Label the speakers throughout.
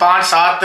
Speaker 1: 5-7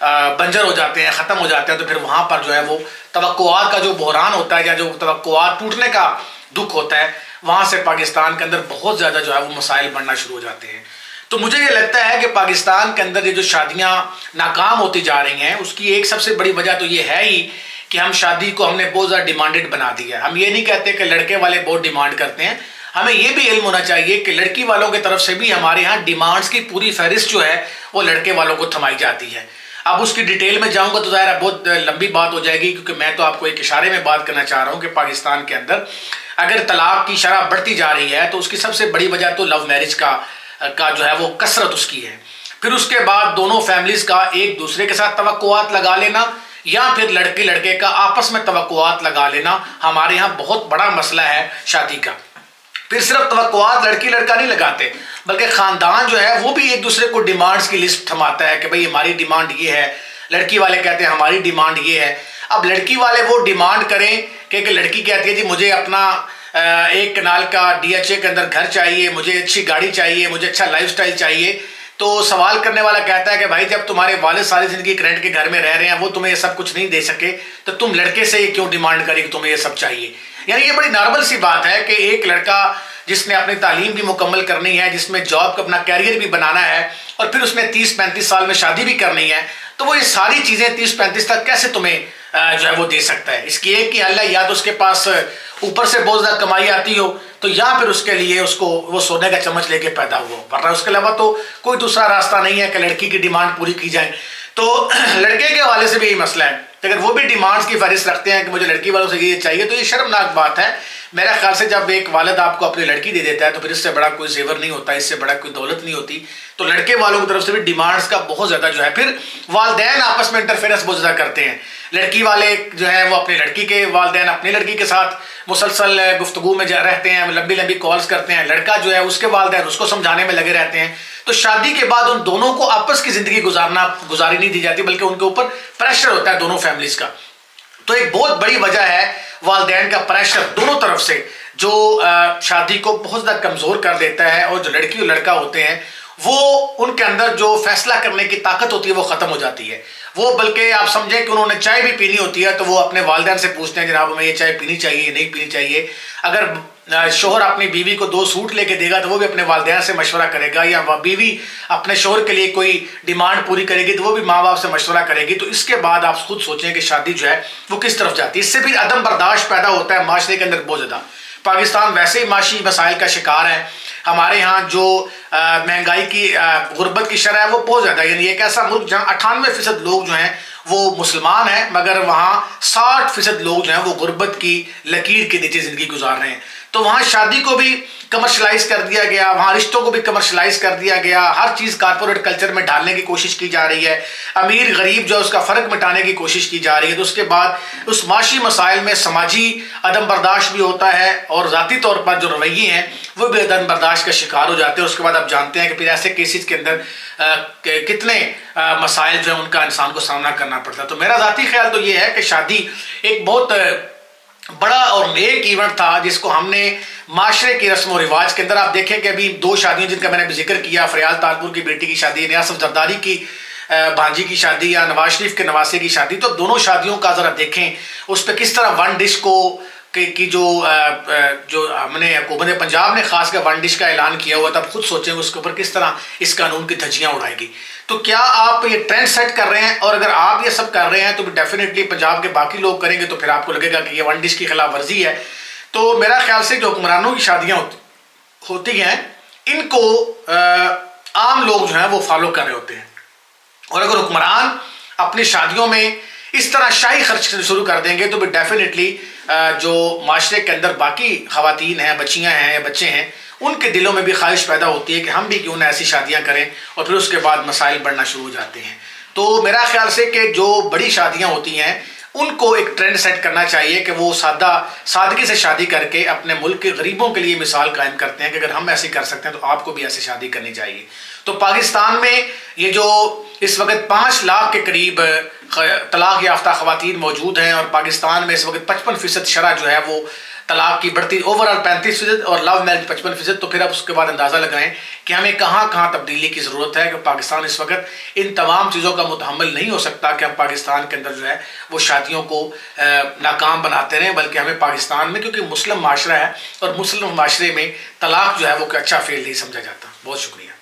Speaker 1: بنجر ہو جاتے ہیں، ختم ہو جاتے ہیں، تو پھر وہاں پر جو ہے وہ توقعات کا جو بحران ہوتا ہے یا جو توقعات ٹوٹنے کا دکھ ہوتا ہے، وہاں سے پاکستان کے اندر بہت زیادہ جو ہے وہ مسائل بڑھنا شروع ہو جاتے ہیں۔ تو مجھے یہ لگتا ہے کہ پاکستان کے اندر یہ جو شادیاں ناکام ہوتی جا رہی ہیں، اس کی ایک سب سے بڑی وجہ تو یہ ہے ہی کہ ہم شادی کو ہم نے بہت زیادہ ڈیمانڈڈ بنا دیا ہے۔ ہم یہ نہیں کہتے کہ لڑکے والے بہت ڈیمانڈ کرتے ہیں، ہمیں یہ بھی علم ہونا چاہیے کہ لڑکی والوں کی طرف سے بھی ہمارے ہاں ڈیمانڈز کی پوری فہرست جو ہے وہ لڑکے والوں کو تھمائی جاتی ہے۔ اب اس کی ڈیٹیل میں جاؤں گا تو ظاہر ہے بہت لمبی بات ہو جائے گی، کیونکہ میں تو آپ کو ایک اشارے میں بات کرنا چاہ رہا ہوں کہ پاکستان کے اندر اگر طلاق کی شرح بڑھتی جا رہی ہے تو اس کی سب سے بڑی وجہ تو لو میرج کا جو ہے وہ کثرت اس کی ہے۔ پھر اس کے بعد دونوں فیملیز کا ایک دوسرے کے ساتھ توقعات لگا لینا، یا پھر لڑکی لڑکے کا آپس میں توقعات لگا لینا ہمارے ہاں بہت بڑا مسئلہ ہے شادی کا۔ پھر صرف توقعات لڑکی لڑکا نہیں لگاتے، بلکہ خاندان جو ہے وہ بھی ایک دوسرے کو ڈیمانڈز کی لسٹ تھماتا ہے کہ بھئی ہماری ڈیمانڈ یہ ہے، لڑکی والے کہتے ہیں ہماری ڈیمانڈ یہ ہے۔ اب لڑکی والے وہ ڈیمانڈ کریں کہ لڑکی کہتی ہے جی مجھے اپنا 1 کنال کا DHA کے اندر گھر چاہیے، مجھے اچھی گاڑی چاہیے، مجھے اچھا لائف سٹائل چاہیے، تو سوال کرنے والا کہتا ہے کہ بھائی جب تمہارے والد ساری زندگی ایک رینٹ کے گھر میں رہ رہے ہیں، وہ تمہیں یہ سب کچھ نہیں دے سکے، تو تم لڑکے سے یہ کیوں ڈیمانڈ کرے کہ تمہیں یہ سب چاہیے؟ یعنی یہ بڑی نارمل سی بات ہے کہ ایک لڑکا جس نے اپنی تعلیم بھی مکمل کرنی ہے، جس میں جاب کا اپنا کیریئر بھی بنانا ہے، اور پھر اس نے 30-35 سال میں شادی بھی کرنی ہے، تو وہ یہ ساری چیزیں 30-35 تک کیسے تمہیں جو ہے وہ دے سکتا ہے؟ اس کی ایک ہی حل ہے، یا تو اس کے پاس اوپر سے بہت زیادہ کمائی آتی ہو، تو یا پھر اس کے لیے اس کو وہ سونے کا چمچ لے کے پیدا ہوا، ورنہ اس کے علاوہ تو کوئی دوسرا راستہ نہیں ہے کہ لڑکی کی ڈیمانڈ پوری کی جائے۔ تو لڑکے کے حوالے سے بھی یہی مسئلہ ہے کہ اگر وہ بھی ڈیمانڈز کی فہرست رکھتے ہیں کہ مجھے لڑکی والوں سے یہ چاہیے، تو یہ شرمناک بات ہے۔ میرا خیال سے جب ایک والد آپ کو اپنی لڑکی دے دیتا ہے تو پھر اس سے بڑا کوئی زیور نہیں ہوتا، اس سے بڑا کوئی دولت نہیں ہوتی۔ تو لڑکے والوں کی طرف سے بھی ڈیمانڈز کا بہت زیادہ جو ہے، پھر والدین آپس میں انٹرفیئرنس بہت زیادہ کرتے ہیں۔ لڑکی والے جو ہیں وہ اپنی لڑکی کے والدین اپنی لڑکی کے ساتھ مسلسل گفتگو میں رہتے ہیں، لمبی لمبی کالز کرتے ہیں، لڑکا جو ہے اس کے والدین اس کو سمجھانے میں لگے رہتے ہیں۔ تو شادی کے بعد ان دونوں کو آپس کی زندگی گزاری نہیں دی جاتی، بلکہ ان کے اوپر پریشر ہوتا ہے دونوں فیملیز کا۔ تو ایک بہت بڑی وجہ ہے والدین کا پریشر دونوں طرف سے، جو شادی کو بہت زیادہ کمزور کر دیتا ہے، اور جو لڑکی اور لڑکا ہوتے ہیں وہ ان کے اندر جو فیصلہ کرنے کی طاقت ہوتی ہے وہ ختم ہو جاتی ہے۔ وہ بلکہ آپ سمجھیں کہ انہوں نے چائے بھی پینی ہوتی ہے تو وہ اپنے والدین سے پوچھتے ہیں جناب ہمیں یہ چائے پینی چاہیے یا نہیں پینی چاہیے۔ اگر شوہر اپنی بیوی کو 2 سوٹ لے کے دے گا تو وہ بھی اپنے والدین سے مشورہ کرے گا، یا بیوی اپنے شوہر کے لیے کوئی ڈیمانڈ پوری کرے گی تو وہ بھی ماں باپ سے مشورہ کرے گی۔ تو اس کے بعد آپ خود سوچیں کہ شادی جو ہے وہ کس طرف جاتی ہے۔ اس سے بھی عدم برداشت پیدا ہوتا ہے معاشرے کے اندر بہت زیادہ۔ پاکستان ویسے ہی معاشی مسائل کا شکار ہے۔ ہمارے ہاں جو مہنگائی کی غربت کی شرح ہے وہ بہت زیادہ ہے، یعنی ایک ایسا ملک جہاں 98% لوگ جو ہیں وہ مسلمان ہیں، مگر وہاں 60% لوگ جو ہیں وہ غربت کی لکیر کے نیچے زندگی گزار رہے ہیں۔ تو وہاں شادی کو بھی کمرشلائز کر دیا گیا، وہاں رشتوں کو بھی کمرشلائز کر دیا گیا، ہر چیز کارپوریٹ کلچر میں ڈالنے کی کوشش کی جا رہی ہے، امیر غریب جو ہے اس کا فرق مٹانے کی کوشش کی جا رہی ہے۔ تو اس کے بعد اس معاشی مسائل میں سماجی عدم برداشت بھی ہوتا ہے، اور ذاتی طور پر جو رویے ہیں وہ بھی عدم برداشت کا شکار ہو جاتے ہیں۔ اس کے بعد آپ جانتے ہیں کہ پھر ایسے کیسز کے اندر کتنے مسائل جو ہیں ان کا انسان کو سامنا کرنا پڑتا ہے۔ تو میرا ذاتی خیال تو یہ ہے کہ شادی ایک بہت بڑا اور نیک ایونٹ تھا جس کو ہم نے معاشرے کی رسم و رواج کے اندر، آپ دیکھیں کہ ابھی 2 شادیاں جن کا میں نے ذکر کیا، فریال تالپور کی بیٹی کی شادی، نیاسف زرداری کی بھانجی کی شادی، یا نواز شریف کے نواسے کی شادی، تو دونوں شادیوں کا ذرا دیکھیں اس پہ کس طرح ون ڈش کو کی جو ہم نے حکومت پنجاب نے خاص کر ون ڈش کا اعلان کیا ہوا تھا، خود سوچیں اس کے اوپر کس طرح اس قانون کی دھجیاں اڑائے گی۔ تو کیا آپ یہ ٹرینڈ سیٹ کر رہے ہیں؟ اور اگر آپ یہ سب کر رہے ہیں تو ڈیفینیٹلی پنجاب کے باقی لوگ کریں گے، تو پھر آپ کو لگے گا کہ یہ ون ڈش کی خلاف ورزی ہے۔ تو میرا خیال سے جو حکمرانوں کی شادیاں ہوتی ہیں ان کو عام لوگ جو ہیں وہ فالو کر رہے ہوتے ہیں، اور اگر حکمران اپنی شادیوں میں اس طرح شاہی خرچ شروع کر دیں گے تو بھی ڈیفینیٹلی جو معاشرے کے اندر باقی خواتین ہیں، بچیاں ہیں یا بچے ہیں، ان کے دلوں میں بھی خواہش پیدا ہوتی ہے کہ ہم بھی کیوں نہ ایسی شادیاں کریں، اور پھر اس کے بعد مسائل بڑھنا شروع ہو جاتے ہیں۔ تو میرا خیال سے کہ جو بڑی شادیاں ہوتی ہیں ان کو ایک ٹرینڈ سیٹ کرنا چاہیے کہ وہ سادگی سے شادی کر کے اپنے ملک کے غریبوں کے لیے مثال قائم کرتے ہیں کہ اگر ہم ایسے کر سکتے ہیں تو آپ کو بھی ایسے شادی کرنی چاہیے۔ تو پاکستان میں یہ جو اس وقت 5 لاکھ کے قریب طلاق یافتہ خواتین موجود ہیں، اور پاکستان میں اس وقت 55% شرح جو ہے وہ طلاق کی بڑھتی اوور آل 35% اور لو میرج 55%، تو پھر آپ اس کے بعد اندازہ لگائیں کہ ہمیں کہاں کہاں تبدیلی کی ضرورت ہے، کہ پاکستان اس وقت ان تمام چیزوں کا متحمل نہیں ہو سکتا کہ ہم پاکستان کے اندر جو ہے وہ شادیوں کو ناکام بناتے رہیں، بلکہ ہمیں پاکستان میں، کیونکہ مسلم معاشرہ ہے اور مسلم معاشرے میں طلاق جو ہے وہ اچھا فعل نہیں سمجھا جاتا۔ بہت شکریہ۔